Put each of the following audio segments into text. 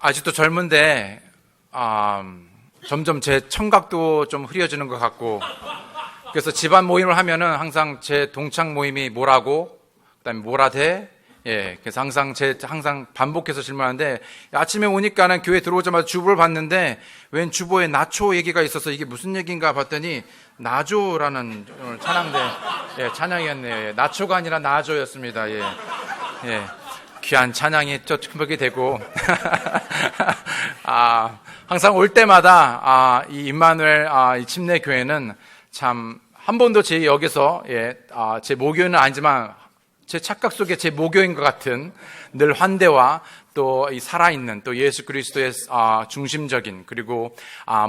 아직도 젊은데 점점 제 청각도 좀 흐려지는 것 같고, 그래서 집안 모임을 하면은 항상 제 동창 모임이 뭐라고, 그다음에 뭐라 돼, 그래서 항상 반복해서 질문하는데, 아침에 오니까는 교회 들어오자마자 주보를 봤는데 웬 주보에 나초 얘기가 있어서 이게 무슨 얘기인가 봤더니 나조라는 오늘 찬양대 찬양이었네요. 나초가 아니라 나조였습니다. 귀한 찬양이 또 첨부게 되고 항상 올 때마다 이 임마누엘 이 침례교회는 참 한 번도 제 여기서 제 모교는 아니지만 제 착각 속에 제 모교인 것 같은 늘 환대와 또 이 살아있는 또 예수 그리스도의 중심적인, 그리고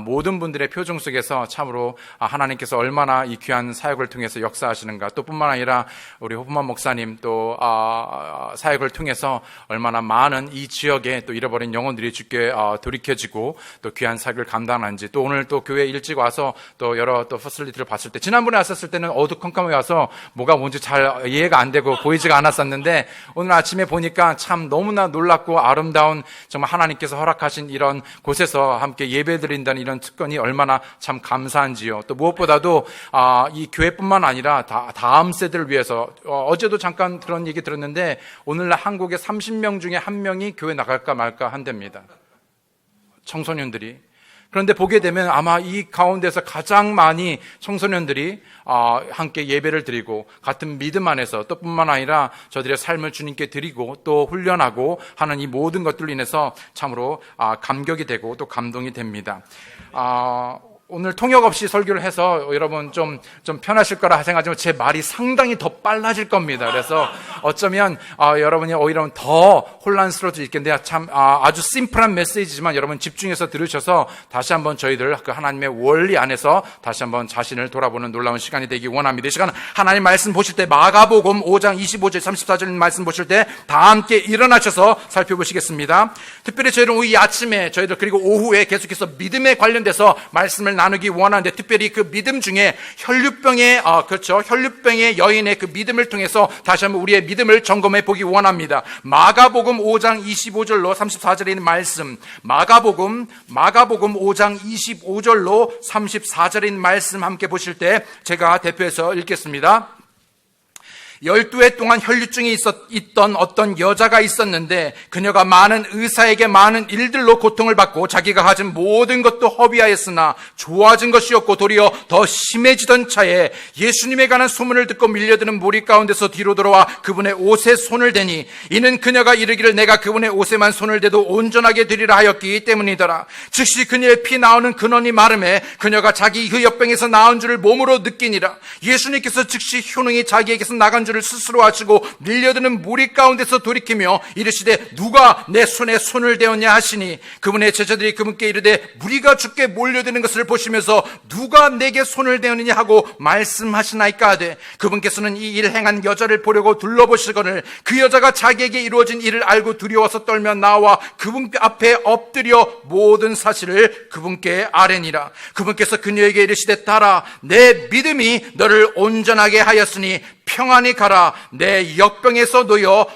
모든 분들의 표정 속에서 참으로 하나님께서 얼마나 이 귀한 사역을 통해서 역사하시는가, 또 뿐만 아니라 우리 호프만 목사님 또 사역을 통해서 얼마나 많은 이 지역에 또 잃어버린 영혼들이 주께 돌이켜지고 또 귀한 사역을 감당하는지, 또 오늘 또 교회 일찍 와서 또 여러 또 퍼슬리티를 봤을 때, 지난번에 왔었을 때는 어두컴컴하게 와서 뭐가 뭔지 잘 이해가 안 되고 보이지가 않았었는데, 오늘 아침에 보니까 참 너무나 놀랍고 아름다운, 정말 하나님께서 허락하신 이런 곳에서 함께 예배드린다는 이런 특권이 얼마나 참 감사한지요. 또 무엇보다도 이 교회뿐만 아니라 다음 세대를 위해서, 어제도 잠깐 그런 얘기 들었는데 오늘날 한국에 30명 중에 1명이 교회 나갈까 말까 한답니다. 청소년들이. 그런데 보게 되면 아마 이 가운데서 가장 많이 청소년들이 함께 예배를 드리고 같은 믿음 안에서, 또 뿐만 아니라 저들의 삶을 주님께 드리고 또 훈련하고 하는 이 모든 것들로 인해서 참으로 감격이 되고 또 감동이 됩니다. 오늘 통역 없이 설교를 해서 여러분 좀 편하실 거라 생각하지만 제 말이 상당히 더 빨라질 겁니다. 그래서 어쩌면 여러분이 오히려 더 혼란스러울 수 있겠는데, 참 아주 심플한 메시지지만 여러분 집중해서 들으셔서 다시 한번 저희들 그 하나님의 원리 안에서 다시 한번 자신을 돌아보는 놀라운 시간이 되기 원합니다. 이 시간 하나님 말씀 보실 때 마가복음 5장 25절 34절 말씀 보실 때 다 함께 일어나셔서 살펴보시겠습니다. 특별히 저희는 이 아침에 저희들 그리고 오후에 계속해서 믿음에 관련돼서 말씀을 나누기 원하는데, 특별히 그 믿음 중에 혈류병의 여인의 그 믿음을 통해서 다시 한번 우리의 믿음을 점검해 보기 원합니다. 마가복음 5장 25절로 34절에 있는 말씀, 마가복음 5장 25절로 34절에 있는 말씀 함께 보실 때 제가 대표해서 읽겠습니다. 12해 동안 혈류증이 있던 어떤 여자가 있었는데, 그녀가 많은 의사에게 많은 일들로 고통을 받고 자기가 가진 모든 것도 허비하였으나 좋아진 것이 없고 도리어 더 심해지던 차에 예수님에 관한 소문을 듣고 밀려드는 무리 가운데서 뒤로 돌아와 그분의 옷에 손을 대니, 이는 그녀가 이르기를 내가 그분의 옷에만 손을 대도 온전하게 되리라 하였기 때문이더라. 즉시 그녀의 피 나오는 근원이 마름에 그녀가 자기 그 역병에서 나은 줄을 몸으로 느끼니라. 예수님께서 즉시 효능이 자기에게서 나간 줄을 스스로 아시고 밀려드는 무리 가운데서 돌이키며 이르시되 누가 내 손에 손을 대었냐 하시니, 그분의 제자들이 그분께 이르되 무리가 주께 몰려드는 것을 보시면서 누가 내게 손을 대었느냐 하고 말씀하시나이까 하되, 그분께서는 이 일 행한 여자를 보려고 둘러보시거늘 그 여자가 자기에게 이루어진 일을 알고 두려워서 떨며 나와 그분 앞에 엎드려 모든 사실을 그분께 아뢰니라. 그분께서 그녀에게 이르시되 따라 내 믿음이 너를 온전하게 하였으니 평안히 가라. 내 역병에서 놓여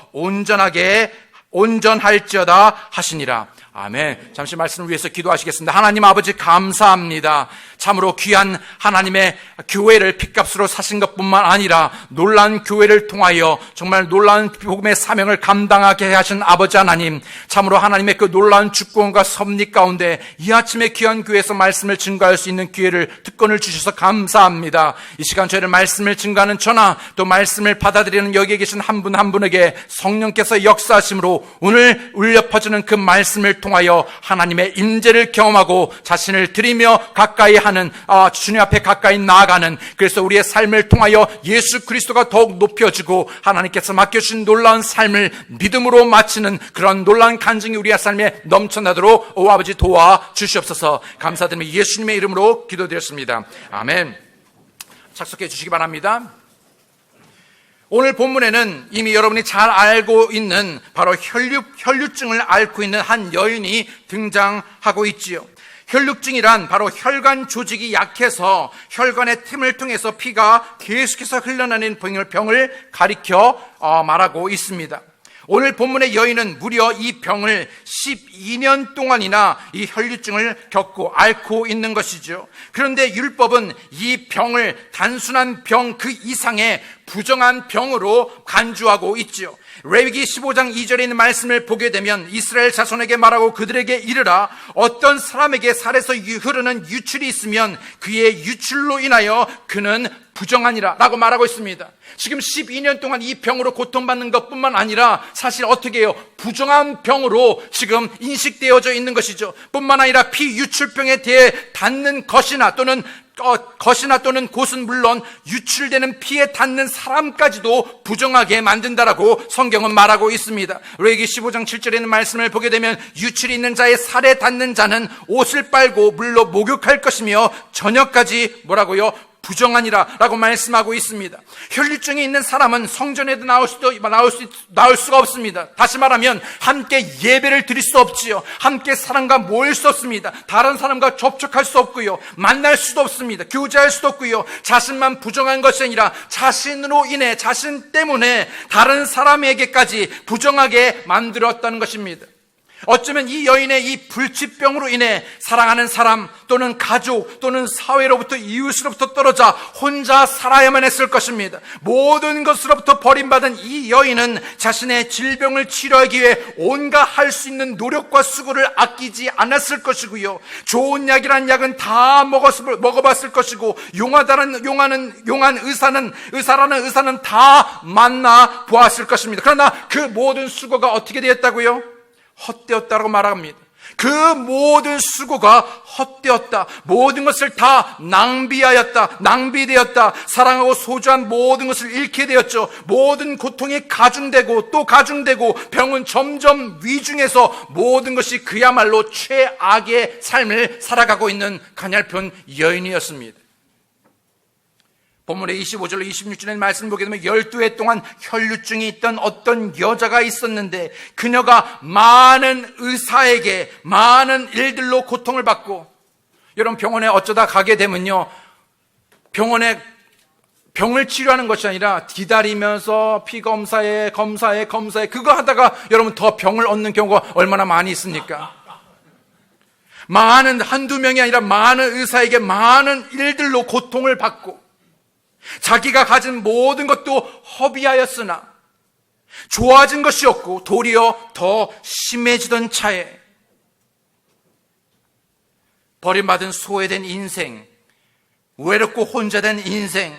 온전할지어다 하시니라. 아멘. 잠시 말씀을 위해서 기도하시겠습니다. 하나님 아버지 감사합니다. 참으로 귀한 하나님의 교회를 핏값으로 사신 것뿐만 아니라 놀라운 교회를 통하여 정말 놀라운 복음의 사명을 감당하게 하신 아버지 하나님, 참으로 하나님의 그 놀라운 주권과 섭리 가운데 이 아침에 귀한 교회에서 말씀을 증거할 수 있는 기회를, 특권을 주셔서 감사합니다. 이 시간 저희를 말씀을 증거하는 저나 또 말씀을 받아들이는 여기에 계신 한 분 한 분에게 성령께서 역사하심으로 오늘 울려 퍼지는 그 말씀을 통하여 하나님의 임재를 경험하고 자신을 드리며 가까이 하는 주님 앞에 가까이 나아가는, 그래서 우리의 삶을 통하여 예수 그리스도가 더욱 높여지고 하나님께서 맡겨주신 놀라운 삶을 믿음으로 마치는 그런 놀라운 간증이 우리의 삶에 넘쳐나도록 오 아버지 도와주시옵소서. 감사드리며 예수님의 이름으로 기도드렸습니다. 아멘. 착석해 주시기 바랍니다. 오늘 본문에는 이미 여러분이 잘 알고 있는 바로 혈류증을 앓고 있는 한 여인이 등장하고 있지요. 혈류증이란 바로 혈관 조직이 약해서 혈관의 틈을 통해서 피가 계속해서 흘러나는 병을 가리켜 말하고 있습니다. 오늘 본문의 여인은 무려 이 병을 12년 동안이나 이 혈류증을 겪고 앓고 있는 것이죠. 그런데 율법은 이 병을 단순한 병 그 이상의 부정한 병으로 간주하고 있죠. 레위기 15장 2절에 있는 말씀을 보게 되면 이스라엘 자손에게 말하고 그들에게 이르라, 어떤 사람에게 살에서 흐르는 유출이 있으면 그의 유출로 인하여 그는 부정하니라 라고 말하고 있습니다. 지금 12년 동안 이 병으로 고통받는 것뿐만 아니라 사실 어떻게 해요? 부정한 병으로 지금 인식되어져 있는 것이죠. 뿐만 아니라 피유출병에 대해 닿는 것이나 또는 곳은 물론 유출되는 피에 닿는 사람까지도 부정하게 만든다라고 성경은 말하고 있습니다. 레위기 15장 7절에 있는 말씀을 보게 되면 유출이 있는 자의 살에 닿는 자는 옷을 빨고 물로 목욕할 것이며 저녁까지 뭐라고요? 부정하니라 라고 말씀하고 있습니다. 혈류증이 있는 사람은 성전에도 나올 수가 없습니다. 다시 말하면 함께 예배를 드릴 수 없지요. 함께 사람과 모일 수 없습니다. 다른 사람과 접촉할 수 없고요. 만날 수도 없습니다. 교제할 수도 없고요. 자신만 부정한 것이 아니라 자신으로 인해, 자신 때문에 다른 사람에게까지 부정하게 만들었다는 것입니다. 어쩌면 이 여인의 이 불치병으로 인해 사랑하는 사람 또는 가족 또는 사회로부터, 이웃으로부터 떨어져 혼자 살아야만 했을 것입니다. 모든 것으로부터 버림받은 이 여인은 자신의 질병을 치료하기 위해 온갖 할 수 있는 노력과 수고를 아끼지 않았을 것이고요. 좋은 약이란 약은 다 먹어봤을 것이고, 용한 의사는 다 만나 보았을 것입니다. 그러나 그 모든 수고가 어떻게 되었다고요? 헛되었다고 말합니다. 그 모든 수고가 헛되었다. 모든 것을 다 낭비되었다. 사랑하고 소중한 모든 것을 잃게 되었죠. 모든 고통이 가중되고 또 가중되고 병은 점점 위중해서 모든 것이 그야말로 최악의 삶을 살아가고 있는 가냘픈 여인이었습니다. 본문의 25절로 26절의 말씀을 보게 되면 12해 동안 혈류증이 있던 어떤 여자가 있었는데 그녀가 많은 의사에게 많은 일들로 고통을 받고, 여러분 병원에 어쩌다 가게 되면요, 병원에 병을 치료하는 것이 아니라 기다리면서 피검사에 검사에 그거 하다가 여러분 더 병을 얻는 경우가 얼마나 많이 있습니까? 한두 명이 아니라 많은 의사에게 많은 일들로 고통을 받고 자기가 가진 모든 것도 허비하였으나 좋아진 것이 없고 도리어 더 심해지던 차에 버림받은 소외된 인생, 외롭고 혼자된 인생,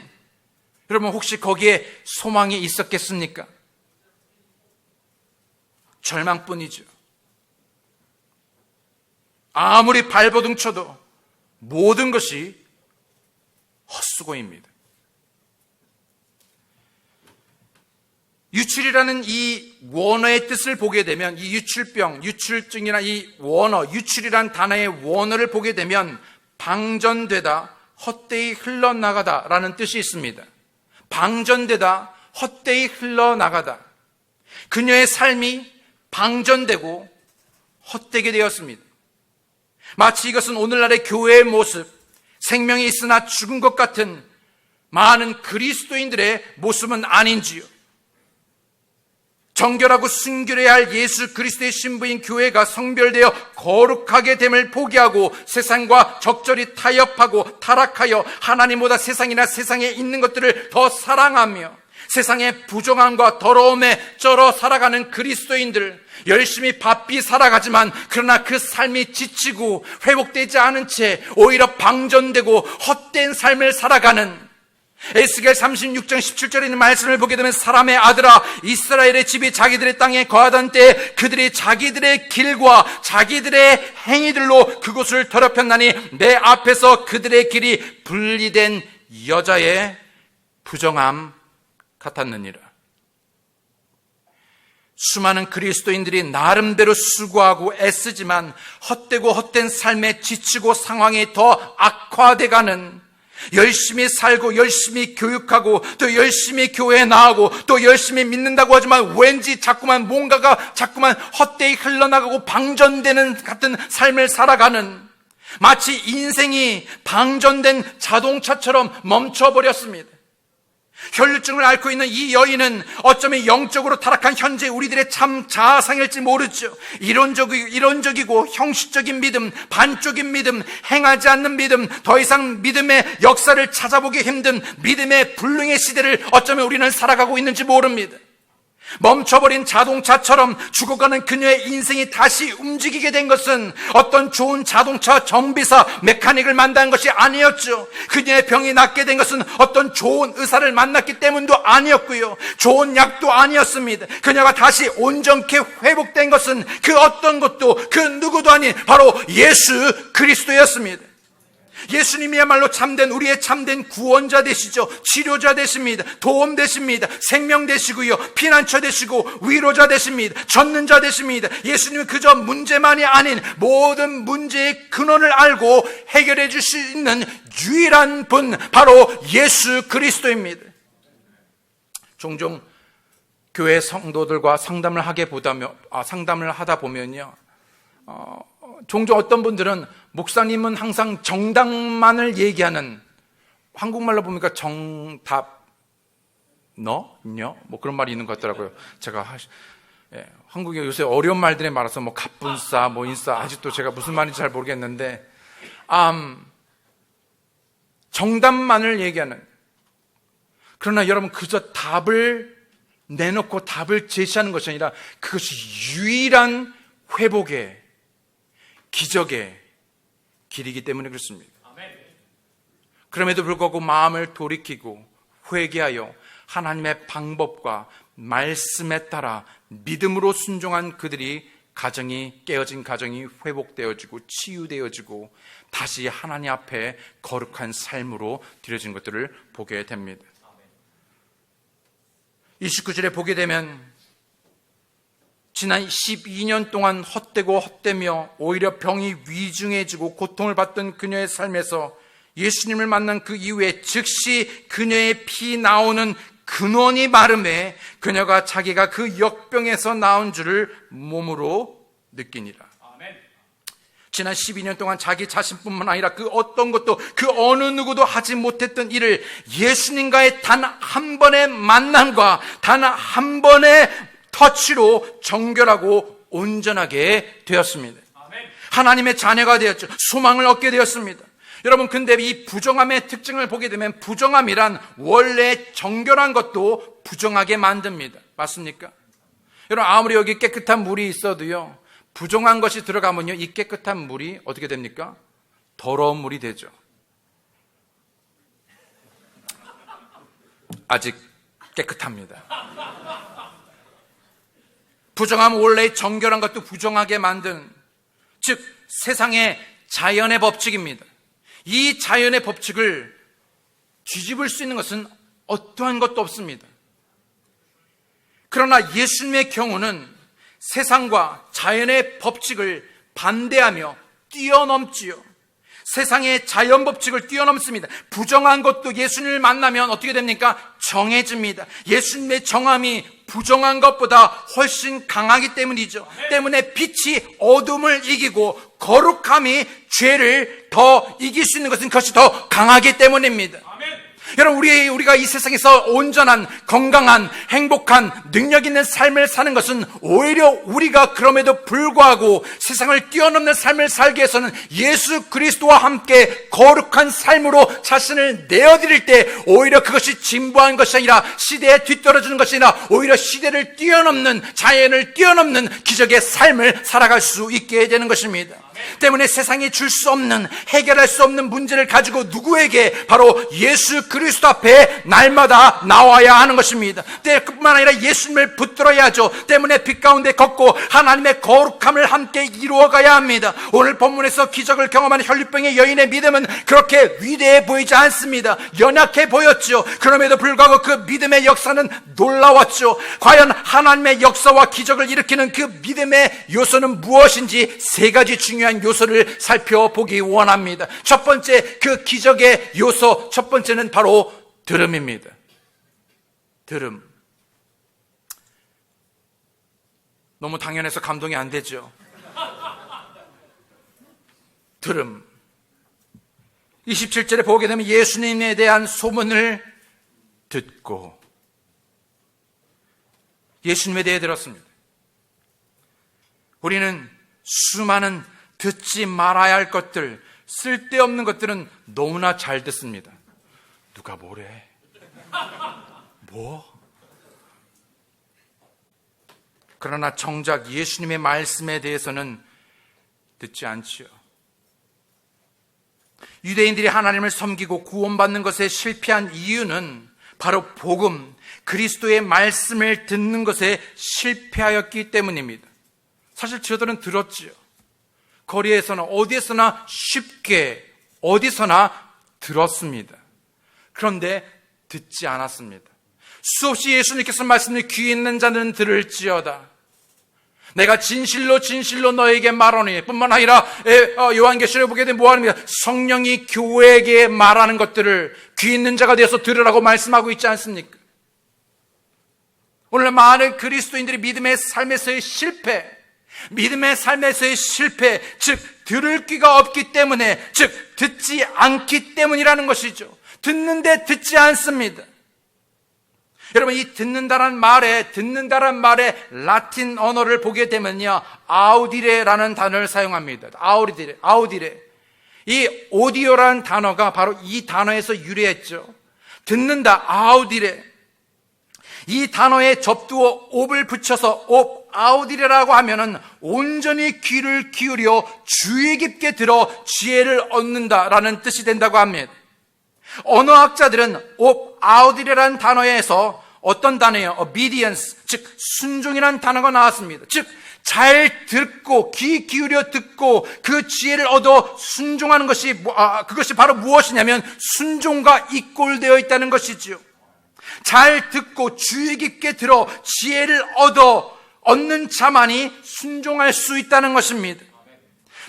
여러분 혹시 거기에 소망이 있었겠습니까? 절망뿐이죠. 아무리 발버둥 쳐도 모든 것이 헛수고입니다. 유출이라는 이 원어의 뜻을 보게 되면, 이 유출병, 유출증이나 이 원어, 유출이라는 단어의 원어를 보게 되면 방전되다, 헛되이 흘러나가다 라는 뜻이 있습니다. 방전되다, 헛되이 흘러나가다. 그녀의 삶이 방전되고 헛되게 되었습니다. 마치 이것은 오늘날의 교회의 모습, 생명이 있으나 죽은 것 같은 많은 그리스도인들의 모습은 아닌지요. 정결하고 순결해야 할 예수 그리스도의 신부인 교회가 성별되어 거룩하게 됨을 포기하고 세상과 적절히 타협하고 타락하여 하나님보다 세상이나 세상에 있는 것들을 더 사랑하며 세상의 부정함과 더러움에 쩔어 살아가는 그리스도인들, 열심히 바삐 살아가지만 그러나 그 삶이 지치고 회복되지 않은 채 오히려 방전되고 헛된 삶을 살아가는, 에스겔 36장 17절에 있는 말씀을 보게 되면 사람의 아들아, 이스라엘의 집이 자기들의 땅에 거하던 때에 그들이 자기들의 길과 자기들의 행위들로 그곳을 더럽혔나니 내 앞에서 그들의 길이 분리된 여자의 부정함 같았느니라. 수많은 그리스도인들이 나름대로 수고하고 애쓰지만 헛되고 헛된 삶에 지치고 상황이 더 악화돼가는, 열심히 살고 열심히 교육하고 또 열심히 교회에 나가고 또 열심히 믿는다고 하지만 왠지 자꾸만 뭔가가 자꾸만 헛되이 흘러나가고 방전되는 같은 삶을 살아가는, 마치 인생이 방전된 자동차처럼 멈춰버렸습니다. 혈류증을 앓고 있는 이 여인은 어쩌면 영적으로 타락한 현재 우리들의 참 자아상일지 모르죠. 이론적이고 형식적인 믿음, 반쪽인 믿음, 행하지 않는 믿음, 더 이상 믿음의 역사를 찾아보기 힘든 믿음의 불능의 시대를 어쩌면 우리는 살아가고 있는지 모릅니다. 멈춰버린 자동차처럼 죽어가는 그녀의 인생이 다시 움직이게 된 것은 어떤 좋은 자동차 정비사, 메카닉을 만난 것이 아니었죠. 그녀의 병이 낫게 된 것은 어떤 좋은 의사를 만났기 때문도 아니었고요, 좋은 약도 아니었습니다. 그녀가 다시 온전케 회복된 것은 그 어떤 것도 그 누구도 아닌 바로 예수 그리스도였습니다. 예수님이야말로 우리의 참된 구원자 되시죠. 치료자 되십니다. 도움 되십니다. 생명 되시고요, 피난처 되시고 위로자 되십니다. 젖는 자 되십니다. 예수님은 그저 문제만이 아닌 모든 문제의 근원을 알고 해결해 주실 수 있는 유일한 분, 바로 예수 그리스도입니다. 종종 교회 성도들과 상담을 하다 보면요, 종종 어떤 분들은 목사님은 항상 정답만을 얘기하는, 한국말로 보니까 뭐 그런 말이 있는 것 같더라고요. 제가 한국에 요새 어려운 말들이 많아서 뭐 갑분싸, 뭐 인싸, 아직도 제가 무슨 말인지 잘 모르겠는데, 정답만을 얘기하는. 그러나 여러분, 그저 답을 내놓고 답을 제시하는 것이 아니라 그것이 유일한 회복의, 기적의 길이기 때문에 그렇습니다. 그럼에도 불구하고 마음을 돌이키고 회개하여 하나님의 방법과 말씀에 따라 믿음으로 순종한 그들이 깨어진 가정이 회복되어지고 치유되어지고 다시 하나님 앞에 거룩한 삶으로 드려진 것들을 보게 됩니다. 29절에 보게 되면 지난 12년 동안 헛되고 헛되며 오히려 병이 위중해지고 고통을 받던 그녀의 삶에서 예수님을 만난 그 이후에 즉시 그녀의 피 나오는 근원이 마름에 그녀가 자기가 그 역병에서 나온 줄을 몸으로 느끼니라. 지난 12년 동안 자기 자신뿐만 아니라 그 어떤 것도, 그 어느 누구도 하지 못했던 일을 예수님과의 단 한 번의 만남과 단 한 번의 터치로 정결하고 온전하게 되었습니다. 하나님의 자녀가 되었죠. 소망을 얻게 되었습니다. 여러분, 근데 이 부정함의 특징을 보게 되면 부정함이란 원래 정결한 것도 부정하게 만듭니다. 맞습니까? 여러분, 아무리 여기 깨끗한 물이 있어도요, 부정한 것이 들어가면요, 이 깨끗한 물이 어떻게 됩니까? 더러운 물이 되죠. 아직 깨끗합니다. 부정함은 원래 정결한 것도 부정하게 만든, 즉 세상의 자연의 법칙입니다. 이 자연의 법칙을 뒤집을 수 있는 것은 어떠한 것도 없습니다. 그러나 예수님의 경우는 세상과 자연의 법칙을 반대하며 뛰어넘지요. 세상의 자연 법칙을 뛰어넘습니다. 부정한 것도 예수님을 만나면 어떻게 됩니까? 정해집니다. 예수님의 정함이 부정한 것보다 훨씬 강하기 때문이죠. 때문에 빛이 어둠을 이기고 거룩함이 죄를 더 이길 수 있는 것은 그것이 더 강하기 때문입니다. 여러분, 우리가 이 세상에서 온전한, 건강한, 행복한, 능력 있는 삶을 사는 것은 오히려 우리가 그럼에도 불구하고 세상을 뛰어넘는 삶을 살기 위해서는 예수 그리스도와 함께 거룩한 삶으로 자신을 내어드릴 때 오히려 그것이 진보한 것이 아니라 시대에 뒤떨어지는 것이 아니라 오히려 시대를 뛰어넘는, 자연을 뛰어넘는 기적의 삶을 살아갈 수 있게 되는 것입니다. 때문에 세상이 줄 수 없는, 해결할 수 없는 문제를 가지고 누구에게? 바로 예수 그리스도 앞에 날마다 나와야 하는 것입니다. 뿐만 아니라 예수님을 붙들어야 하죠. 때문에 빛 가운데 걷고 하나님의 거룩함을 함께 이루어가야 합니다. 오늘 본문에서 기적을 경험하는 혈류병의 여인의 믿음은 그렇게 위대해 보이지 않습니다. 연약해 보였죠. 그럼에도 불구하고 그 믿음의 역사는 놀라웠죠. 과연 하나님의 역사와 기적을 일으키는 그 믿음의 요소는 무엇인지 세 가지 중요한 요소를 살펴보기 원합니다. 첫 번째, 그 기적의 요소, 첫 번째는 바로 들음입니다. 들음. 너무 당연해서 감동이 안 되죠. 들음. 27절에 보게 되면 예수님에 대한 소문을 듣고 예수님에 대해 들었습니다. 우리는 수많은 듣지 말아야 할 것들, 쓸데없는 것들은 너무나 잘 듣습니다. 누가 뭐래? 뭐? 그러나 정작 예수님의 말씀에 대해서는 듣지 않지요. 유대인들이 하나님을 섬기고 구원받는 것에 실패한 이유는 바로 복음, 그리스도의 말씀을 듣는 것에 실패하였기 때문입니다. 사실 저들은 들었지요. 거리에서나 어디에서나 쉽게 어디서나 들었습니다. 그런데 듣지 않았습니다. 수없이 예수님께서 말씀을 귀 있는 자는 들을지어다. 내가 진실로 진실로 너에게 말하노니 뿐만 아니라 요한계시록에 보게 되면 뭐합니까? 성령이 교회에게 말하는 것들을 귀 있는 자가 되어서 들으라고 말씀하고 있지 않습니까? 오늘 많은 그리스도인들이 믿음의 삶에서의 실패, 즉 들을 귀가 없기 때문에, 즉 듣지 않기 때문이라는 것이죠. 듣는데 듣지 않습니다. 여러분, 이 듣는다란 말의 라틴 언어를 보게 되면요, 아우디레라는 단어를 사용합니다. 아우디레. 이 오디오라는 단어가 바로 이 단어에서 유래했죠. 듣는다, 아우디레. 이 단어에 접두어 옵을 붙여서 아우디레라고 하면은 온전히 귀를 기울여 주의 깊게 들어 지혜를 얻는다라는 뜻이 된다고 합니다. 언어학자들은 아우디레라는 단어에서 어떤 단어예요? obedience, 즉 순종이라는 단어가 나왔습니다. 즉 잘 듣고 귀 기울여 듣고 그 지혜를 얻어 순종하는 것이 그것이 바로 무엇이냐면 순종과 이꼴되어 있다는 것이지요. 잘 듣고 주의 깊게 들어 지혜를 얻는 자만이 순종할 수 있다는 것입니다.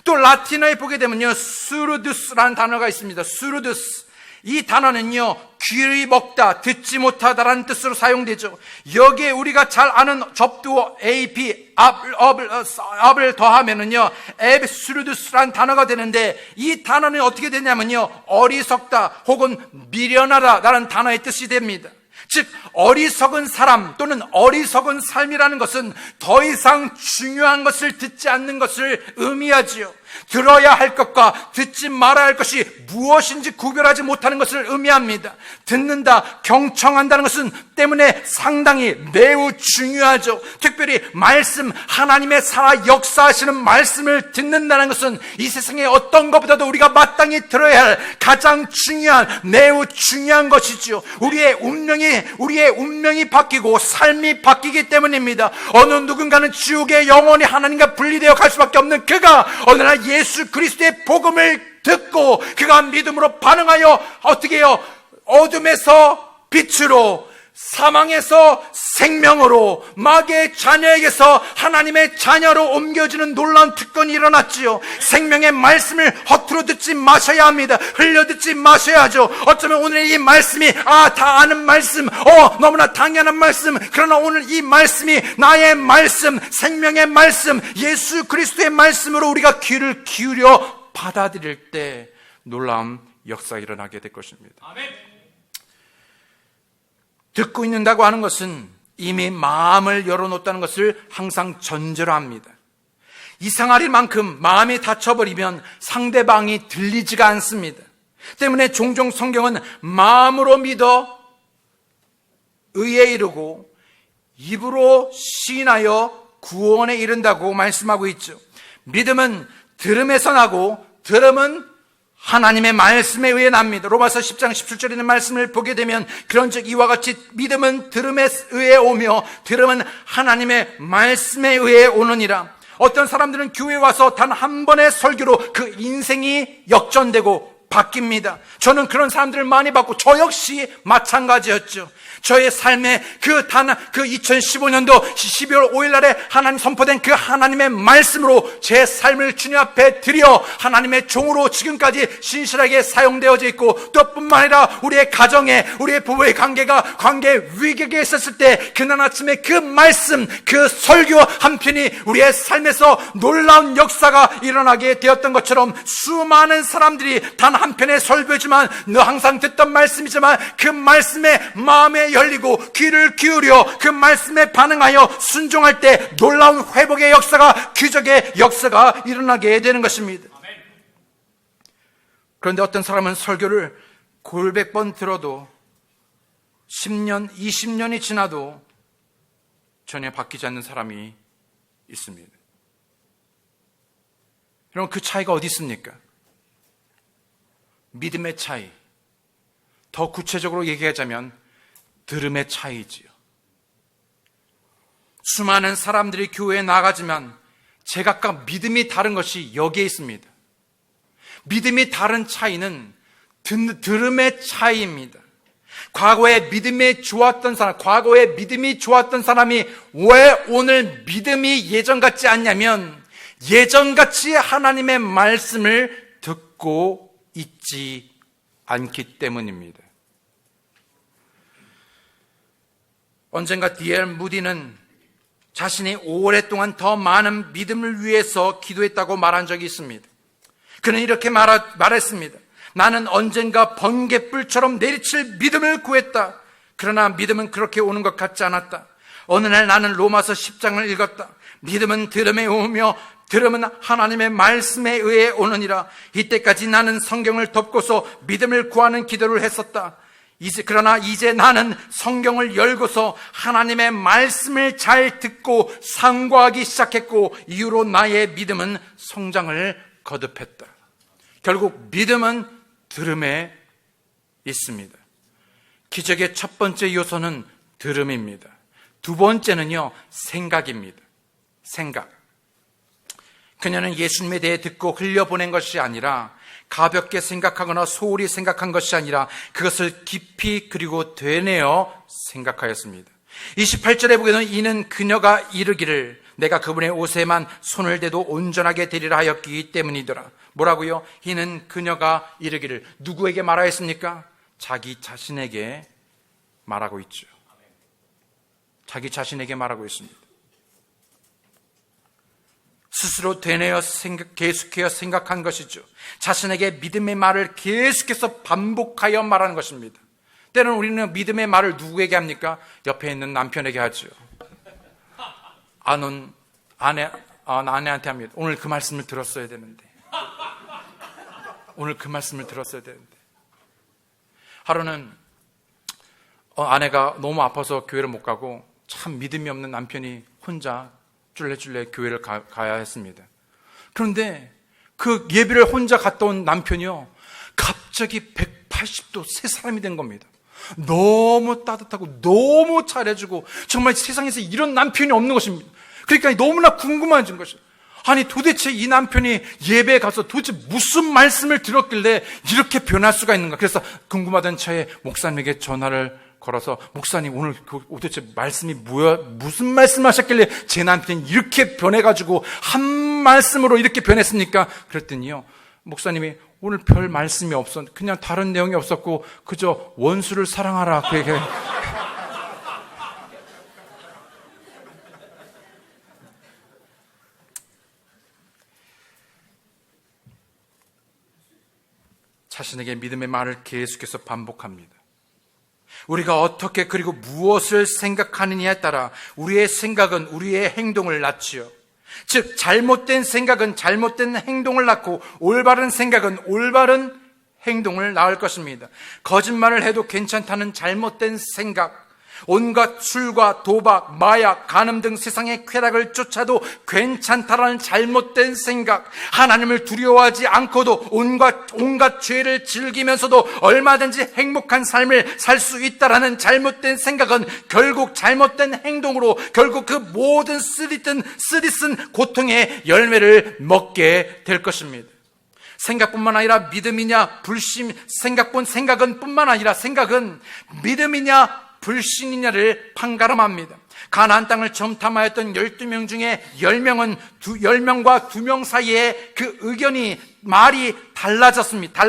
또 라틴어에 보게 되면요, 수르두스라는 단어가 있습니다. 수르두스. 이 단어는요, 귀를 먹다, 듣지 못하다라는 뜻으로 사용되죠. 여기에 우리가 잘 아는 접두어 AP, 업을 더하면은요, 앱수르두스라는 단어가 되는데, 이 단어는 어떻게 되냐면요, 어리석다 혹은 미련하다라는 단어의 뜻이 됩니다. 즉 어리석은 사람 또는 어리석은 삶이라는 것은 더 이상 중요한 것을 듣지 않는 것을 의미하지요. 들어야 할 것과 듣지 말아야 할 것이 무엇인지 구별하지 못하는 것을 의미합니다. 듣는다, 경청한다는 것은 때문에 상당히 매우 중요하죠. 특별히 말씀, 하나님의 살아 역사하시는 말씀을 듣는다는 것은 이 세상에 어떤 것보다도 우리가 마땅히 들어야 할 가장 중요한, 매우 중요한 것이지요. 우리의 운명이 바뀌고 삶이 바뀌기 때문입니다. 어느 누군가는 지옥에 영원히 하나님과 분리되어 갈 수밖에 없는 그가 어느 날 예수 그리스도의 복음을 듣고 그가 믿음으로 반응하여 어떻게 해요? 어둠에서 빛으로, 사망에서 생명으로, 마귀의 자녀에게서 하나님의 자녀로 옮겨지는 놀라운 특권이 일어났지요. 생명의 말씀을 허투루 듣지 마셔야 합니다. 흘려 듣지 마셔야죠. 어쩌면 오늘 이 말씀이 다 아는 말씀, 너무나 당연한 말씀, 그러나 오늘 이 말씀이 나의 말씀, 생명의 말씀, 예수 그리스도의 말씀으로 우리가 귀를 기울여 받아들일 때 놀라운 역사가 일어나게 될 것입니다. 아멘. 듣고 있는다고 하는 것은 이미 마음을 열어놓았다는 것을 항상 전제로 합니다. 이상할 만큼 마음이 닫혀버리면 상대방이 들리지가 않습니다. 때문에 종종 성경은 마음으로 믿어 의에 이르고 입으로 시인하여 구원에 이른다고 말씀하고 있죠. 믿음은 들음에서 나고 들음은 하나님의 말씀에 의해 납니다. 로마서 10장 17절에 있는 말씀을 보게 되면 그런즉 이와 같이 믿음은 들음에 의해 오며 들음은 하나님의 말씀에 의해 오느니라. 어떤 사람들은 교회에 와서 단 한 번의 설교로 그 인생이 역전되고 바뀝니다. 저는 그런 사람들을 많이 봤고 저 역시 마찬가지였죠. 저의 삶에 그 2015년도 12월 5일 날에 하나님 선포된 그 하나님의 말씀으로 제 삶을 주님 앞에 드려 하나님의 종으로 지금까지 신실하게 사용되어져 있고, 또 뿐만 아니라 우리의 가정에, 우리의 부부의 관계 위기에 있었을 때 그날 아침에 그 말씀, 그 설교 한편이 우리의 삶에서 놀라운 역사가 일어나게 되었던 것처럼 수많은 사람들이 단 남편의 설교지만, 너 항상 듣던 말씀이지만 그 말씀에 마음에 열리고 귀를 기울여 그 말씀에 반응하여 순종할 때 놀라운 회복의 역사가, 기적의 역사가 일어나게 되는 것입니다. 그런데 어떤 사람은 설교를 골백 번 들어도 10년, 20년이 지나도 전혀 바뀌지 않는 사람이 있습니다. 여러분, 그 차이가 어디 있습니까? 믿음의 차이. 더 구체적으로 얘기하자면 들음의 차이지요. 수많은 사람들이 교회에 나가지만 제각각 믿음이 다른 것이 여기에 있습니다. 믿음이 다른 차이는 들음의 차이입니다. 과거에 믿음이 좋았던 사람이 왜 오늘 믿음이 예전 같지 않냐면 예전같이 하나님의 말씀을 듣고 있지 않기 때문입니다. 언젠가 D.L. 무디는 자신이 오랫동안 더 많은 믿음을 위해서 기도했다고 말한 적이 있습니다. 그는 이렇게 말했습니다. 나는 언젠가 번갯불처럼 내리칠 믿음을 구했다. 그러나 믿음은 그렇게 오는 것 같지 않았다. 어느 날 나는 로마서 10장을 읽었다. 믿음은 들음에 오며 들음은 하나님의 말씀에 의해 오느니라. 이때까지 나는 성경을 덮고서 믿음을 구하는 기도를 했었다. 그러나 이제 나는 성경을 열고서 하나님의 말씀을 잘 듣고 상고하기 시작했고 이후로 나의 믿음은 성장을 거듭했다. 결국 믿음은 들음에 있습니다. 기적의 첫 번째 요소는 들음입니다. 두 번째는요, 생각입니다. 생각. 그녀는 예수님에 대해 듣고 흘려보낸 것이 아니라 가볍게 생각하거나 소홀히 생각한 것이 아니라 그것을 깊이 그리고 되뇌어 생각하였습니다. 28절에 보기에는 이는 그녀가 이르기를 내가 그분의 옷에만 손을 대도 온전하게 되리라 하였기 때문이더라. 뭐라고요? 이는 그녀가 이르기를 누구에게 말하였습니까? 자기 자신에게 말하고 있죠. 자기 자신에게 말하고 있습니다. 스스로 되뇌어 계속해서 생각한 것이죠. 자신에게 믿음의 말을 계속해서 반복하여 말하는 것입니다. 때로는 우리는 믿음의 말을 누구에게 합니까? 옆에 있는 남편에게 하죠. 아내한테 합니다. 오늘 그 말씀을 들었어야 되는데. 오늘 그 말씀을 들었어야 되는데. 하루는 아내가 너무 아파서 교회를 못 가고 참 믿음이 없는 남편이 혼자 쫄래쫄래 교회를 가야 했습니다. 그런데 그 예배를 혼자 갔다 온 남편이요, 갑자기 180도 새 사람이 된 겁니다. 너무 따뜻하고 너무 잘해주고 정말 세상에서 이런 남편이 없는 것입니다. 그러니까 너무나 궁금해진 것이죠. 아니 도대체 이 남편이 예배에 가서 도대체 무슨 말씀을 들었길래 이렇게 변할 수가 있는가. 그래서 궁금하던 차에 목사님에게 전화를 걸어서 목사님 오늘 도대체 말씀이 뭐야, 무슨 말씀 하셨길래 제 남편이 이렇게 변해가지고 한 말씀으로 이렇게 변했습니까? 그랬더니요, 목사님이 오늘 별 말씀이 없었, 그냥 다른 내용이 없었고 그저 원수를 사랑하라 그 얘기. 자신에게 믿음의 말을 계속해서 반복합니다. 우리가 어떻게 그리고 무엇을 생각하느냐에 따라 우리의 생각은 우리의 행동을 낳지요. 즉 잘못된 생각은 잘못된 행동을 낳고 올바른 생각은 올바른 행동을 낳을 것입니다. 거짓말을 해도 괜찮다는 잘못된 생각, 온갖 술과 도박, 마약, 간음 등 세상의 쾌락을 쫓아도 괜찮다라는 잘못된 생각, 하나님을 두려워하지 않고도 온갖 죄를 즐기면서도 얼마든지 행복한 삶을 살 수 있다라는 잘못된 생각은 결국 잘못된 행동으로 결국 그 모든 쓰디쓴 고통의 열매를 먹게 될 것입니다. 생각뿐만 아니라 믿음이냐 생각은 뿐만 아니라 생각은 믿음이냐 불신이냐를 판가름합니다. 가나안 땅을 처음 탐하였던 12명 중에 10명과 2명 사이에 그 말이 달랐습니다.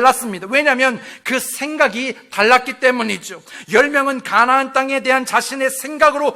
왜냐하면 그 생각이 달랐기 때문이죠. 10명은 가나안 땅에 대한 자신의 생각으로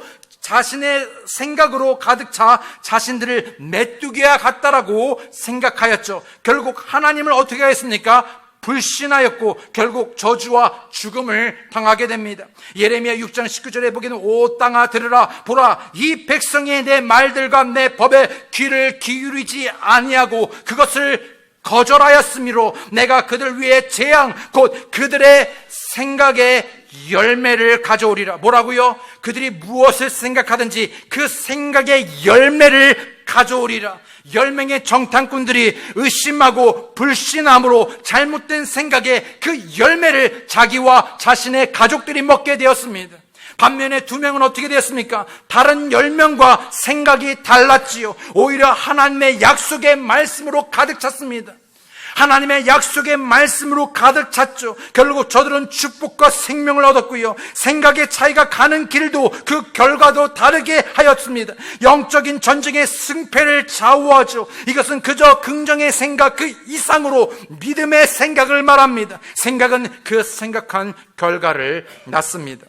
가득 차 자신들을 메뚜기와 같다라고 생각하였죠. 결국 하나님을 어떻게 했습니까? 불신하였고 결국 저주와 죽음을 당하게 됩니다. 예레미야 6장 19절에 보기에는 오 땅아 들으라, 보라 이 백성이 내 말들과 내 법에 귀를 기울이지 아니하고 그것을 거절하였으므로 내가 그들 위해 재앙 곧 그들의 생각에 열매를 가져오리라. 뭐라고요? 그들이 무엇을 생각하든지 그 생각의 열매를 가져오리라. 10명의 정탐꾼들이 의심하고 불신함으로 잘못된 생각에 그 열매를 자기와 자신의 가족들이 먹게 되었습니다. 반면에 2명은 어떻게 되었습니까? 다른 10명과 생각이 달랐지요. 오히려 하나님의 약속의 말씀으로 가득 찼습니다. 하나님의 약속의 말씀으로 가득 찼죠. 결국 저들은 축복과 생명을 얻었고요, 생각의 차이가 가는 길도 그 결과도 다르게 하였습니다. 영적인 전쟁의 승패를 좌우하죠. 이것은 그저 긍정의 생각 그 이상으로 믿음의 생각을 말합니다. 생각은 그 생각한 결과를 낳습니다.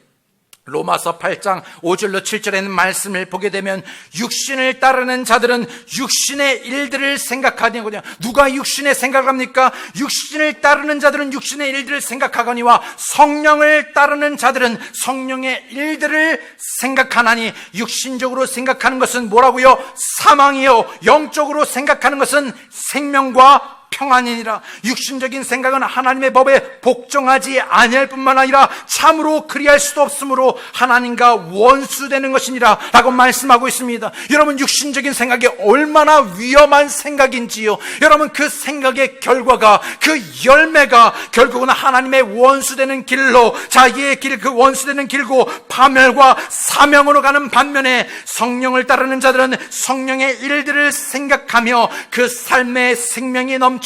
로마서 8장 5절로 7절에 있는 말씀을 보게 되면 육신을 따르는 자들은 육신의 일들을 생각하니거든요. 누가 육신의 생각을 합니까? 육신을 따르는 자들은 육신의 일들을 생각하거니와 성령을 따르는 자들은 성령의 일들을 생각하나니 육신적으로 생각하는 것은 뭐라고요? 사망이요, 영적으로 생각하는 것은 생명과 평안이니라. 육신적인 생각은 하나님의 법에 복종하지 아니할 뿐만 아니라 참으로 그리할 수도 없으므로 하나님과 원수되는 것이니라 라고 말씀하고 있습니다. 여러분, 육신적인 생각이 얼마나 위험한 생각인지요. 여러분, 그 생각의 결과가, 그 열매가 결국은 하나님의 원수되는 길로, 자기의 길, 그 원수되는 길고 파멸과 사명으로 가는 반면에 성령을 따르는 자들은 성령의 일들을 생각하며 그 삶의 생명이 넘쳐나고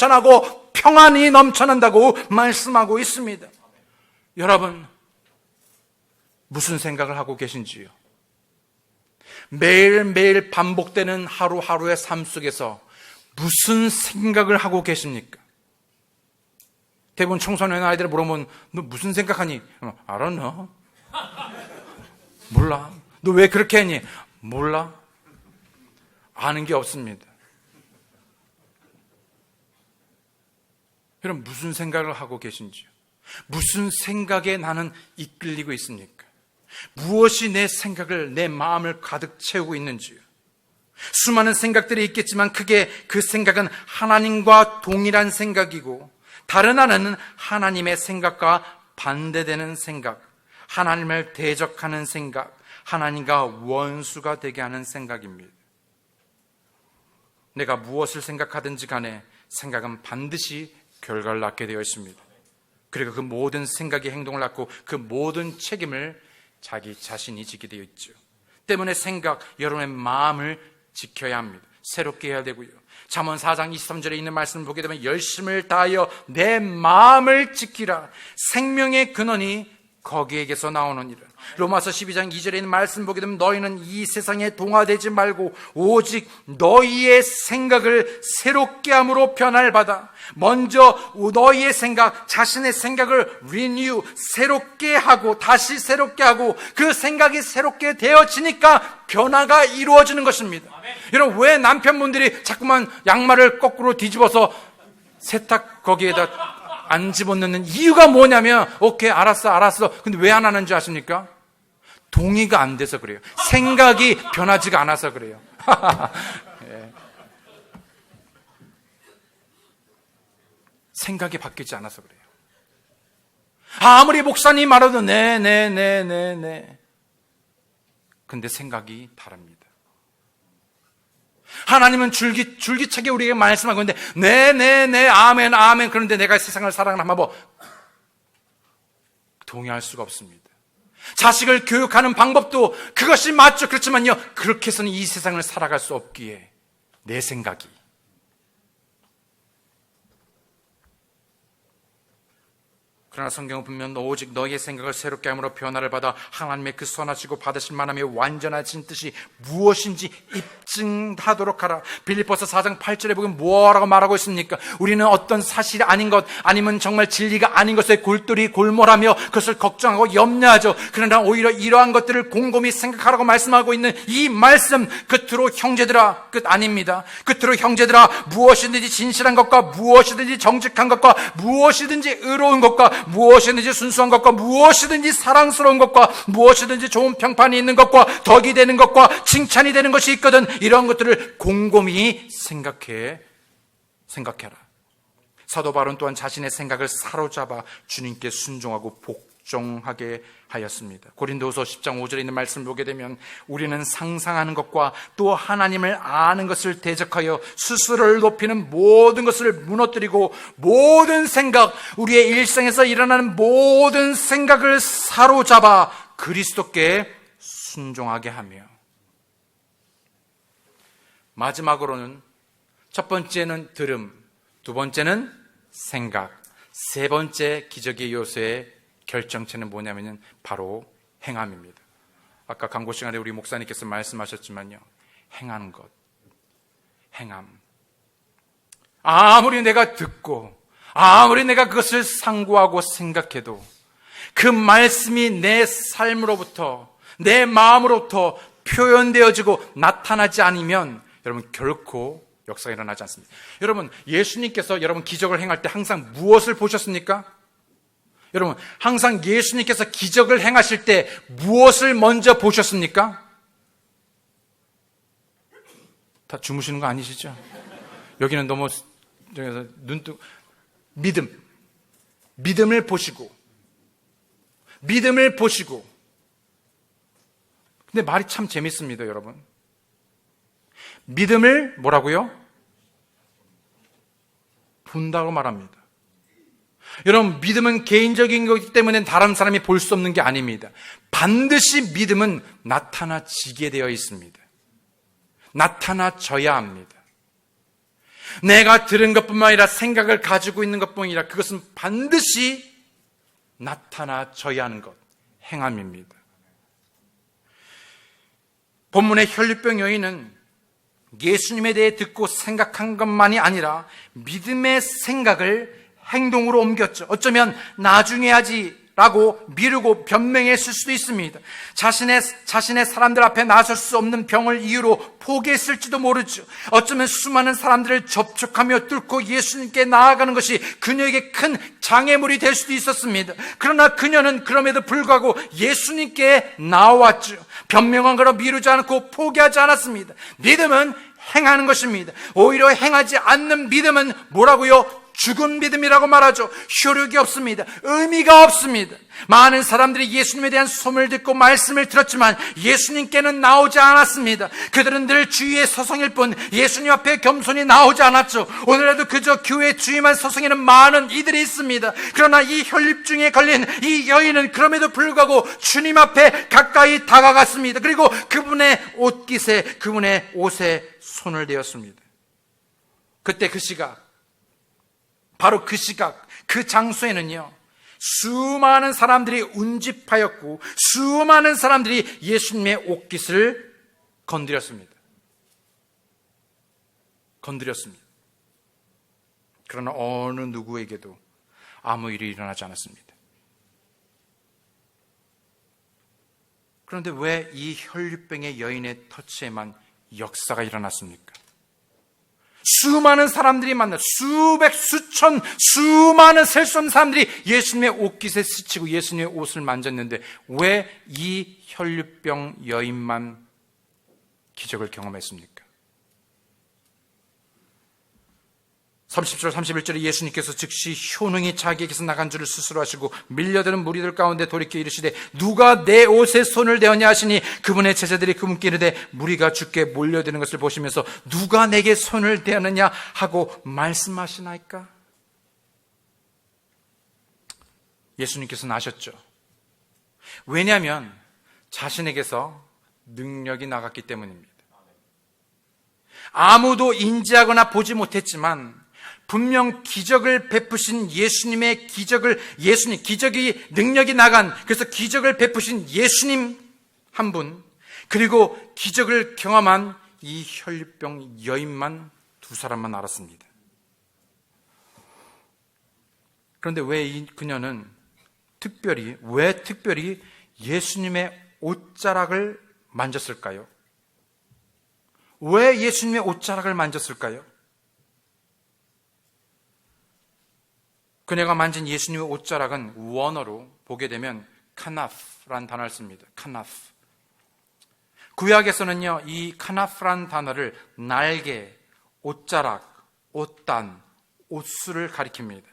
평안이 넘쳐난다고 말씀하고 있습니다. 여러분, 무슨 생각을 하고 계신지요? 매일매일 반복되는 하루하루의 삶 속에서 무슨 생각을 하고 계십니까? 대부분 청소년 아이들을 물어보면 너 무슨 생각하니? 알아 너? 몰라. 너 왜 그렇게 했니? 몰라. 아는 게 없습니다. 여러분, 무슨 생각을 하고 계신지요? 무슨 생각에 나는 이끌리고 있습니까? 무엇이 내 생각을, 내 마음을 가득 채우고 있는지요? 수많은 생각들이 있겠지만 크게 그 생각은 하나님과 동일한 생각이고, 다른 하나는 하나님의 생각과 반대되는 생각, 하나님을 대적하는 생각, 하나님과 원수가 되게 하는 생각입니다. 내가 무엇을 생각하든지 간에 생각은 반드시 결과를 낳게 되어 있습니다. 그리고 그 모든 생각의 행동을 낳고 그 모든 책임을 자기 자신이 지게 되어 있죠. 때문에 생각, 여러분의 마음을 지켜야 합니다. 새롭게 해야 되고요. 잠언 4장 23절에 있는 말씀을 보게 되면 열심을 다하여 내 마음을 지키라. 생명의 근원이 거기에게서 나오느니라. 로마서 12장 2절에 있는 말씀 보게 되면 너희는 이 세상에 동화되지 말고 오직 너희의 생각을 새롭게 함으로 변화를 받아. 먼저 너희의 생각, 자신의 생각을 renew, 새롭게 하고 다시 새롭게 하고 그 생각이 새롭게 되어지니까 변화가 이루어지는 것입니다. 여러분, 왜 남편분들이 자꾸만 양말을 거꾸로 뒤집어서 세탁 거기에다 안 집어넣는 이유가 뭐냐면, 오케이, 알았어. 근데 왜 안 하는 줄 아십니까? 동의가 안 돼서 그래요. 생각이 변하지가 않아서 그래요. 예. 생각이 바뀌지 않아서 그래요. 아무리 목사님 말해도 네. 근데 생각이 다릅니다. 하나님은 줄기차게 우리에게 말씀하고 있는데 네, 아멘. 그런데 내가 세상을 살아가는 방법 동의할 수가 없습니다. 자식을 교육하는 방법도 그것이 맞죠. 그렇지만요, 그렇게 해서는 이 세상을 살아갈 수 없기에 내 생각이. 그러나 성경은 분명 오직 너희의 생각을 새롭게 함으로 변화를 받아 하나님의 그 선하시고 받으실 만함의 완전하신 뜻이 무엇인지 입증하도록 하라. 빌립보서 4장 8절에 보면 뭐라고 말하고 있습니까? 우리는 어떤 사실이 아닌 것, 아니면 정말 진리가 아닌 것에 골똘히 골몰하며 그것을 걱정하고 염려하죠. 그러나 오히려 이러한 것들을 곰곰이 생각하라고 말씀하고 있는 이 말씀, 끝으로 형제들아, 끝 아닙니다. 끝으로 형제들아, 무엇이든지 진실한 것과 무엇이든지 정직한 것과 무엇이든지 의로운 것과 무엇이든지 순수한 것과 무엇이든지 사랑스러운 것과 무엇이든지 좋은 평판이 있는 것과 덕이 되는 것과 칭찬이 되는 것이 있거든 이러한 것들을 곰곰이 생각해라. 사도 바울은 또한 자신의 생각을 사로잡아 주님께 순종하고 복종하게 하였습니다. 고린도후서 10장 5절에 있는 말씀을 보게 되면 우리는 상상하는 것과 또 하나님을 아는 것을 대적하여 스스로를 높이는 모든 것을 무너뜨리고 모든 생각, 우리의 일생에서 일어나는 모든 생각을 사로잡아 그리스도께 순종하게 하며, 마지막으로는 첫 번째는 들음, 두 번째는 생각, 세 번째 기적의 요소의 결정체는 뭐냐면요, 바로 행함입니다. 아까 강고 시간에 우리 목사님께서 말씀하셨지만요, 행하는 것, 행함. 아무리 내가 듣고 아무리 내가 그것을 상고하고 생각해도 그 말씀이 내 삶으로부터, 내 마음으로부터 표현되어지고 나타나지 않으면 여러분 결코 역사가 일어나지 않습니다. 여러분, 예수님께서 여러분 기적을 행할 때 항상 무엇을 보셨습니까? 여러분, 항상 예수님께서 기적을 행하실 때 무엇을 먼저 보셨습니까? 다 주무시는 거 아니시죠? 여기는 너무 믿음을 보시고 근데 말이 참 재밌습니다, 여러분. 믿음을 뭐라고요? 본다고 말합니다. 여러분, 믿음은 개인적인 거기 때문에 다른 사람이 볼 수 없는 게 아닙니다. 반드시 믿음은 나타나지게 되어 있습니다. 나타나져야 합니다. 내가 들은 것뿐만 아니라 생각을 가지고 있는 것뿐만 아니라 그것은 반드시 나타나져야 하는 것, 행함입니다. 본문의 혈류병 여인은 예수님에 대해 듣고 생각한 것만이 아니라 믿음의 생각을 행동으로 옮겼죠. 어쩌면 나중에 하지라고 미루고 변명했을 수도 있습니다. 자신의 사람들 앞에 나설 수 없는 병을 이유로 포기했을지도 모르죠. 어쩌면 수많은 사람들을 접촉하며 뚫고 예수님께 나아가는 것이 그녀에게 큰 장애물이 될 수도 있었습니다. 그러나 그녀는 그럼에도 불구하고 예수님께 나왔죠. 변명한 거로 미루지 않고 포기하지 않았습니다. 믿음은 행하는 것입니다. 오히려 행하지 않는 믿음은 뭐라고요? 죽은 믿음이라고 말하죠. 효력이 없습니다. 의미가 없습니다. 많은 사람들이 예수님에 대한 소문을 듣고 말씀을 들었지만 예수님께는 나오지 않았습니다. 그들은 늘 주위의 서성일 뿐 예수님 앞에 겸손히 나오지 않았죠. 오늘날도 그저 교회 주위만 서성이는 많은 이들이 있습니다. 그러나 이 혈류증에 걸린 이 여인은 그럼에도 불구하고 주님 앞에 가까이 다가갔습니다. 그리고 그분의 옷깃에, 그분의 옷에 손을 대었습니다. 그때 그 시각, 바로 그 시각, 그 장소에는요, 수많은 사람들이 운집하였고 수많은 사람들이 예수님의 옷깃을 건드렸습니다. 그러나 어느 누구에게도 아무 일이 일어나지 않았습니다. 그런데 왜 이 혈류병의 여인의 터치에만 역사가 일어났습니까? 수많은 사람들이 만나 수백, 수천, 수많은 셀 수 없는 사람들이 예수님의 옷깃에 스치고 예수님의 옷을 만졌는데 왜 이 혈류병 여인만 기적을 경험했습니까? 30절 31절에 예수님께서 즉시 효능이 자기에게서 나간 줄을 스스로 하시고 밀려드는 무리들 가운데 돌이켜 이르시되 누가 내 옷에 손을 대었냐 하시니 그분의 제자들이 그분께 이르되 무리가 주께 몰려드는 것을 보시면서 누가 내게 손을 대었느냐 하고 말씀하시나이까? 예수님께서는 아셨죠. 왜냐하면 자신에게서 능력이 나갔기 때문입니다. 아무도 인지하거나 보지 못했지만 분명 기적을 베푸신 예수님의 기적이 능력이 나간, 그래서 기적을 베푸신 예수님 한 분, 그리고 기적을 경험한 이 혈류병 여인만 두 사람만 알았습니다. 그런데 왜 그녀는 왜 특별히 예수님의 옷자락을 만졌을까요? 왜 예수님의 옷자락을 만졌을까요? 그녀가 만진 예수님의 옷자락은 원어로 보게 되면 카나프라는 단어를 씁니다. 카나프. 구약에서는요, 이 카나프라는 단어를 날개, 옷자락, 옷단, 옷술을 가리킵니다.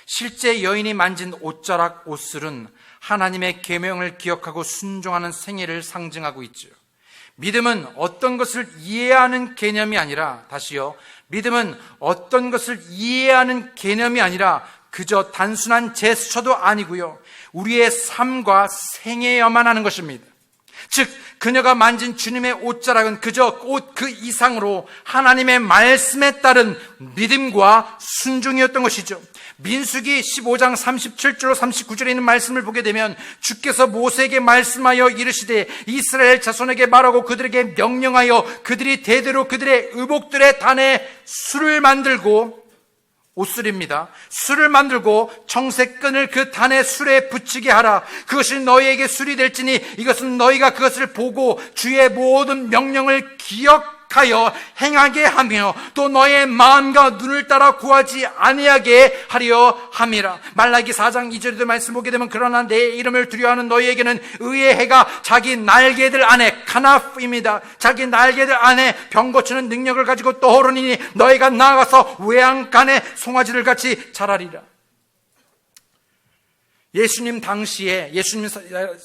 실제 여인이 만진 옷자락, 옷술은 하나님의 계명을 기억하고 순종하는 생애를 상징하고 있죠. 믿음은 어떤 것을 이해하는 개념이 아니라, 다시요, 믿음은 어떤 것을 이해하는 개념이 아니라 그저 단순한 제스처도 아니고요, 우리의 삶과 생애여만 하는 것입니다. 즉, 그녀가 만진 주님의 옷자락은 그저 옷 그 이상으로 하나님의 말씀에 따른 믿음과 순종이었던 것이죠. 민수기 15장 37절 39절에 있는 말씀을 보게 되면 주께서 모세에게 말씀하여 이르시되 이스라엘 자손에게 말하고 그들에게 명령하여 그들이 대대로 그들의 의복들의 단에 술을 만들고, 옷술입니다. 술을 만들고 청색끈을 그 단의 술에 붙이게 하라. 그것이 너희에게 술이 될지니 이것은 너희가 그것을 보고 주의 모든 명령을 기억하여 행하게 하며 또 너의 마음과 눈을 따라 구하지 아니하게 하려 함이라. 말라기 4장 2절에도 말씀 보게 되면 그러나 내 이름을 두려워하는 너희에게는 의의 해가 자기 날개들 안에, 카나프입니다, 자기 날개들 안에 병 고치는 능력을 가지고 떠오르니 너희가 나아가서 외양간에 송아지를 같이 자라리라. 예수님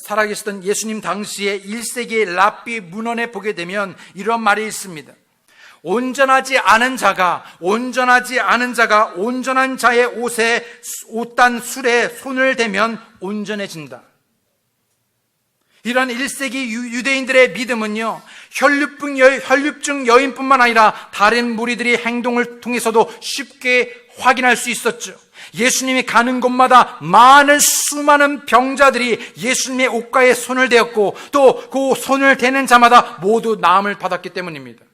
살아계시던 예수님 당시에 1세기의 랍비 문헌에 보게 되면 이런 말이 있습니다. 온전하지 않은 자가 온전한 자의 옷단 술에 손을 대면 온전해진다. 이런 1세기 유대인들의 믿음은요, 혈류증 여인뿐만 아니라 다른 무리들의 행동을 통해서도 쉽게 확인할 수 있었죠. 예수님이 가는 곳마다 수많은 병자들이 예수님의 옷가에 손을 대었고 또 그 손을 대는 자마다 모두 나음을 받았기 때문입니다.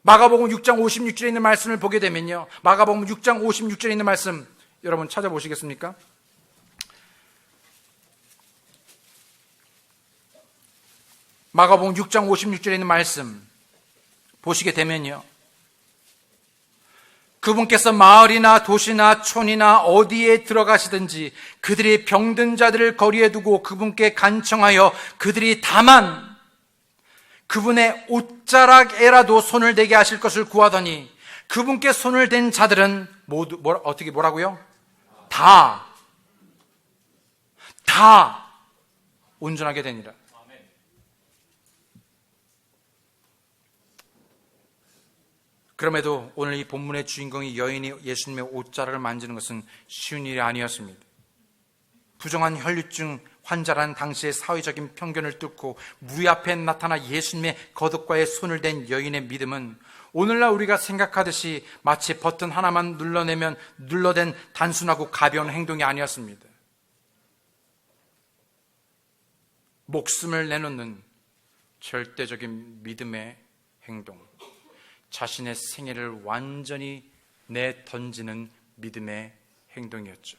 마가복음 6장 56절에 있는 말씀을 보게 되면요, 마가복음 6장 56절에 있는 말씀 여러분 찾아보시겠습니까? 마가복음 6장 56절에 있는 말씀 보시게 되면요, 그분께서 마을이나 도시나 촌이나 어디에 들어가시든지 그들이 병든 자들을 거리에 두고 그분께 간청하여 그들이 다만 그분의 옷자락에라도 손을 대게 하실 것을 구하더니 그분께 손을 댄 자들은 모두 뭐라고요? 다 온전하게 되니라. 그럼에도 오늘 이 본문의 주인공이 여인이 예수님의 옷자락을 만지는 것은 쉬운 일이 아니었습니다. 부정한 혈류증 환자라는 당시의 사회적인 편견을 뚫고 무리 앞에 나타나 예수님의 겉옷과의 손을 댄 여인의 믿음은 오늘날 우리가 생각하듯이 마치 버튼 하나만 눌러댄 단순하고 가벼운 행동이 아니었습니다. 목숨을 내놓는 절대적인 믿음의 행동, 자신의 생애를 완전히 내던지는 믿음의 행동이었죠.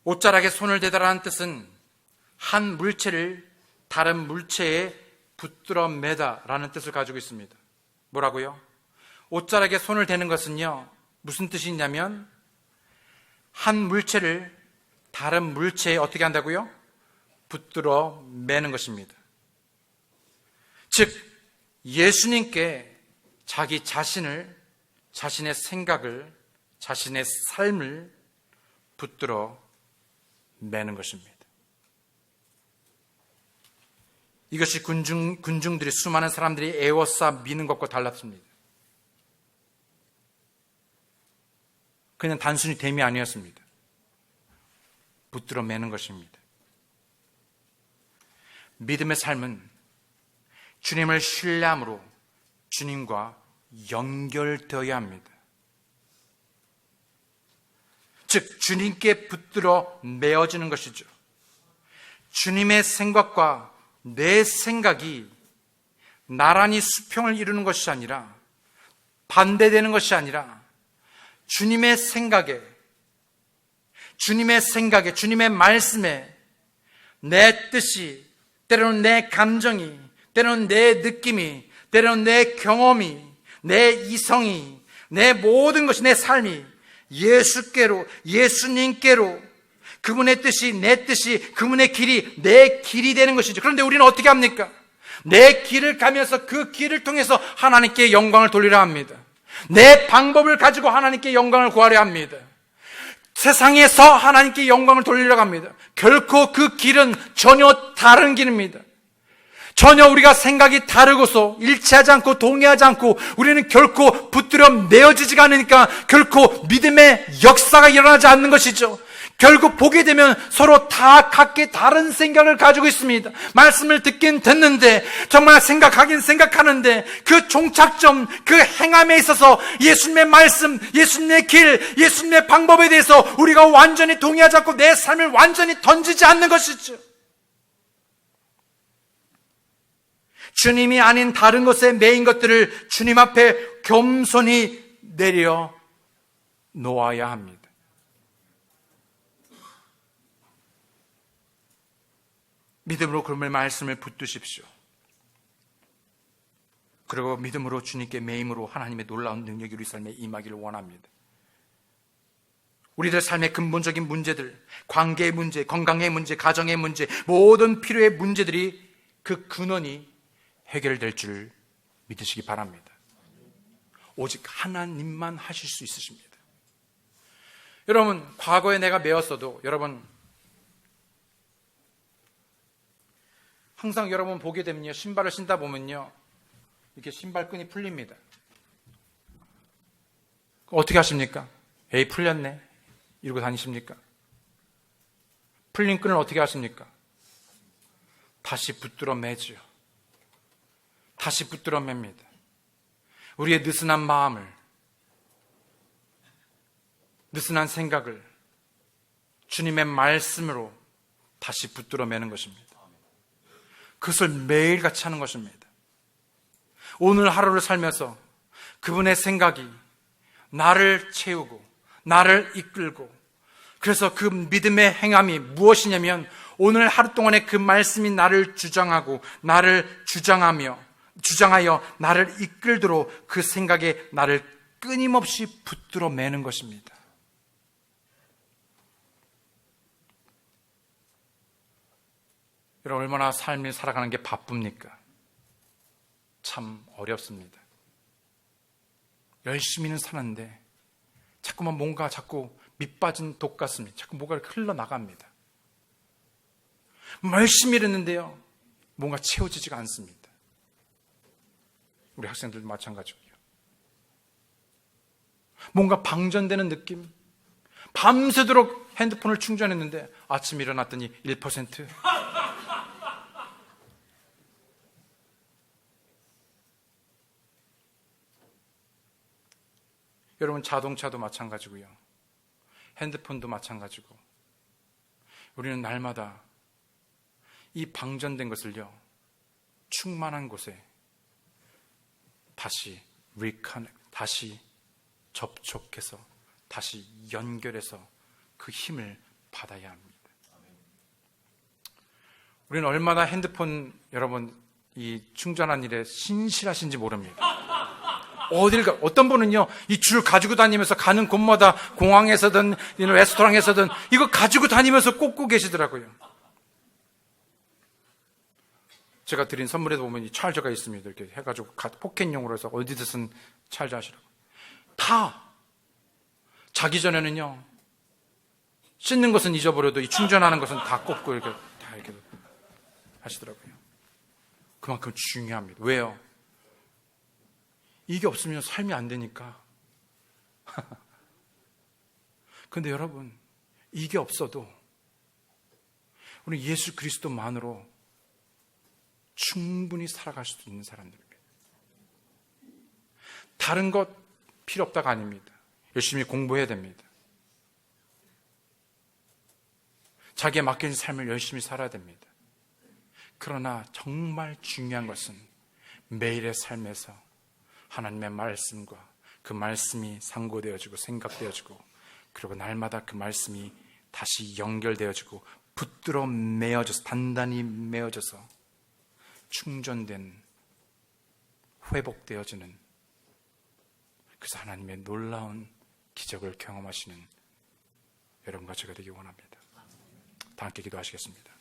옷자락에 손을 대다라는 뜻은 한 물체를 다른 물체에 붙들어 매다라는 뜻을 가지고 있습니다. 뭐라고요? 옷자락에 손을 대는 것은요, 무슨 뜻이 있냐면 한 물체를 다른 물체에 어떻게 한다고요? 붙들어 매는 것입니다. 즉, 예수님께 자기 자신을, 자신의 생각을, 자신의 삶을 붙들어 매는 것입니다. 이것이 군중들이, 수많은 사람들이 애워싸 미는 것과 달랐습니다. 그냥 단순히 댐이 아니었습니다. 붙들어 매는 것입니다. 믿음의 삶은 주님을 신뢰함으로 주님과 연결되어야 합니다. 즉 주님께 붙들어 매어지는 것이죠. 주님의 생각과 내 생각이 나란히 수평을 이루는 것이 아니라, 반대되는 것이 아니라 주님의 생각에, 주님의 말씀에 내 뜻이, 때로는 내 감정이, 때로는 내 느낌이, 때로는 내 경험이, 내 이성이, 내 모든 것이, 내 삶이 예수께로, 예수님께로, 그분의 뜻이, 내 뜻이, 그분의 길이 내 길이 되는 것이죠. 그런데 우리는 어떻게 합니까? 내 길을 가면서 그 길을 통해서 하나님께 영광을 돌리려 합니다. 내 방법을 가지고 하나님께 영광을 구하려 합니다. 세상에서 하나님께 영광을 돌리려고 합니다. 결코 그 길은 전혀 다른 길입니다. 전혀 우리가 생각이 다르고서 일치하지 않고 동의하지 않고 우리는 결코 붙들어 내어지지가 않으니까 결코 믿음의 역사가 일어나지 않는 것이죠. 결국 보게 되면 서로 다 각기 다른 생각을 가지고 있습니다. 말씀을 듣긴 듣는데, 정말 생각하긴 생각하는데, 그 종착점, 그 행함에 있어서 예수님의 말씀, 예수님의 길, 예수님의 방법에 대해서 우리가 완전히 동의하지 않고 내 삶을 완전히 던지지 않는 것이죠. 주님이 아닌 다른 것에 매인 것들을 주님 앞에 겸손히 내려 놓아야 합니다. 믿음으로 그분의 말씀을 붙드십시오. 그리고 믿음으로 주님께 매임으로 하나님의 놀라운 능력이 우리 삶에 임하기를 원합니다. 우리들 삶의 근본적인 문제들, 관계의 문제, 건강의 문제, 가정의 문제, 모든 필요의 문제들이 그 근원이 해결될 줄 믿으시기 바랍니다. 오직 하나님만 하실 수 있으십니다. 여러분, 과거에 내가 매었어도 여러분 항상 여러분 보게 되면요, 신발을 신다 보면요, 이렇게 신발끈이 풀립니다. 어떻게 하십니까? 에이, 풀렸네 이러고 다니십니까? 풀린 끈을 어떻게 하십니까? 다시 붙들어 매지요. 다시 붙들어 맵니다. 우리의 느슨한 마음을, 느슨한 생각을 주님의 말씀으로 다시 붙들어 매는 것입니다. 그것을 매일같이 하는 것입니다. 오늘 하루를 살면서 그분의 생각이 나를 채우고 나를 이끌고, 그래서 그 믿음의 행함이 무엇이냐면 오늘 하루 동안에 그 말씀이 나를 주장하고 나를 주장하여 나를 이끌도록 그 생각에 나를 끊임없이 붙들어 매는 것입니다. 여러분, 얼마나 삶을 살아가는 게 바쁩니까? 참 어렵습니다. 열심히는 사는데 자꾸만 뭔가 자꾸 밑빠진 독 같습니다. 자꾸 뭐가 흘러나갑니다. 열심히 했는데요, 뭔가 채워지지가 않습니다. 우리 학생들도 마찬가지고요. 뭔가 방전되는 느낌. 밤새도록 핸드폰을 충전했는데 아침에 일어났더니 1%. 여러분, 자동차도 마찬가지고요. 핸드폰도 마찬가지고, 우리는 날마다 이 방전된 것을요, 충만한 곳에 다시 다시 접촉해서 다시 연결해서 그 힘을 받아야 합니다. 우리는 얼마나 핸드폰 여러분 이 충전한 일에 신실하신지 모릅니다. 어떤 분은요, 이 줄 가지고 다니면서 가는 곳마다 공항에서든 레스토랑에서든 이거 가지고 다니면서 꽂고 계시더라고요. 제가 드린 선물에도 보면 이 찰저가 있습니다. 이렇게 해가지고 포켓용으로 해서 어디든 찰저 하시라고. 다 자기 전에는요, 씻는 것은 잊어버려도 이 충전하는 것은 다 꽂고 이렇게 다 이렇게 하시더라고요. 그만큼 중요합니다. 왜요? 이게 없으면 삶이 안 되니까. 그런데 여러분, 이게 없어도 우리 예수 그리스도만으로 충분히 살아갈 수 있는 사람들입니다. 다른 것 필요 없다가 아닙니다. 열심히 공부해야 됩니다. 자기에 맡긴 삶을 열심히 살아야 됩니다. 그러나 정말 중요한 것은 매일의 삶에서 하나님의 말씀과 그 말씀이 상고되어지고 생각되어지고, 그리고 날마다 그 말씀이 다시 연결되어지고 붙들어 매어져서, 단단히 매어져서 충전된, 회복되어지는, 그래서 하나님의 놀라운 기적을 경험하시는 여러분과 제가 되기 원합니다. 다 함께 기도하시겠습니다.